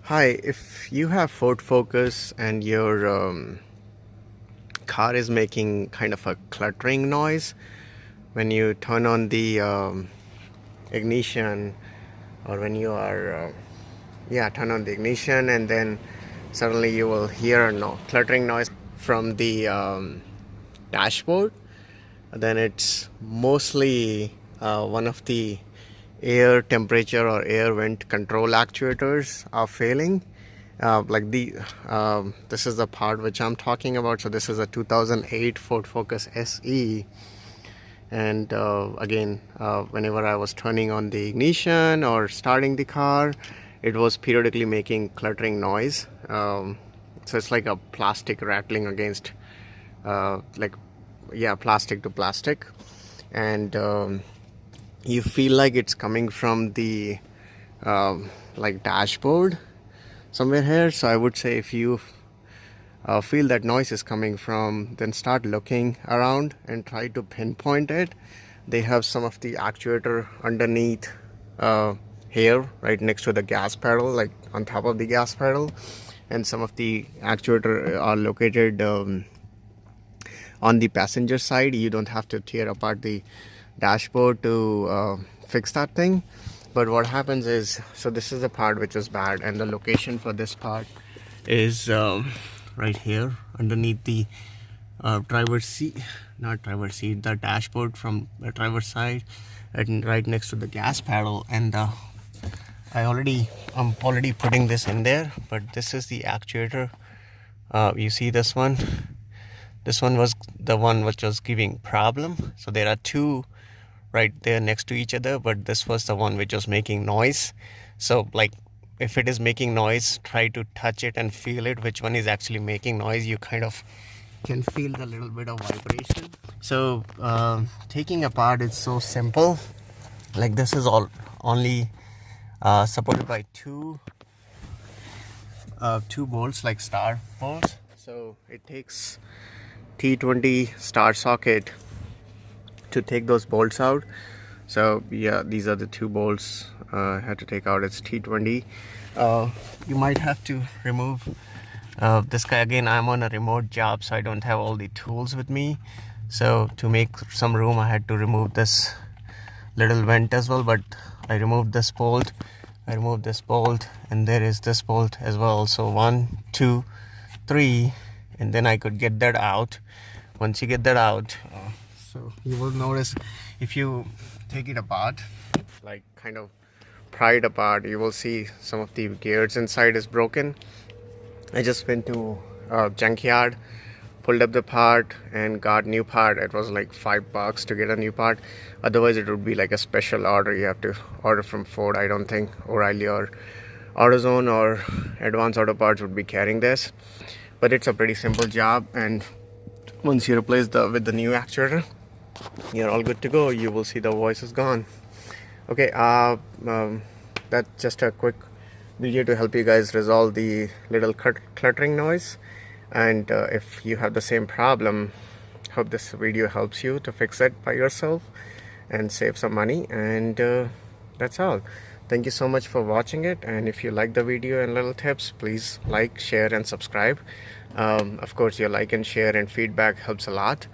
Hi, if you have Ford Focus and your car is making kind of a cluttering noise when you turn on the ignition, or when you are turn on the ignition, and then suddenly you will hear a cluttering noise from the dashboard, then it's mostly one of the air temperature or air vent control actuators are failing. This is the part which I'm talking about. So this is a 2008 Ford Focus SE, and whenever I was turning on the ignition or starting the car, it was periodically making cluttering noise. So it's like a plastic rattling against plastic to plastic, and you feel like it's coming from the dashboard somewhere here. So I would say if you feel that noise is coming from, then start looking around and try to pinpoint it. They have some of the actuator underneath here, right next to the gas pedal, like on top of the gas pedal, and some of the actuator are located on the passenger side. You don't have to tear apart the dashboard to fix that thing. But what happens is, so this is the part which is bad, and the location for this part is right here underneath the the dashboard from the driver's side, and right next to the gas pedal. And I'm already putting this in there, but this is the actuator. You see this one was the one which was giving problem. So there are two right there next to each other, but this was the one which was making noise. So like, if it is making noise, try to touch it and feel it, which one is actually making noise. You kind of can feel the little bit of vibration. So taking apart is so simple. Like, this is only supported by two bolts, like star bolts. So it takes T20 star socket to take those bolts out. So yeah, these are the two bolts I had to take out. It's T20. You might have to remove this guy. Again, I'm on a remote job, so I don't have all the tools with me. So to make some room, I had to remove this little vent as well. But I removed this bolt, and there is this bolt as well. So 1, 2, 3, and then I could get that out. Once you get that out, so you will notice, if you take it apart, like kind of pry it apart, you will see some of the gears inside is broken. I just went to junkyard, pulled up the part and got new part. It was like $5 to get a new part. Otherwise it would be like a special order. You have to order from Ford. I don't think O'Reilly or AutoZone or Advanced Auto Parts would be carrying this, but it's a pretty simple job. And once you replace with the new actuator, you're all good to go. You will see the voice is gone. Okay, that's just a quick video to help you guys resolve the little cluttering noise. And if you have the same problem, hope this video helps you to fix it by yourself and save some money. And that's all. Thank you so much for watching it. And if you like the video and little tips, please like, share and subscribe. Of course, your like and share and feedback helps a lot.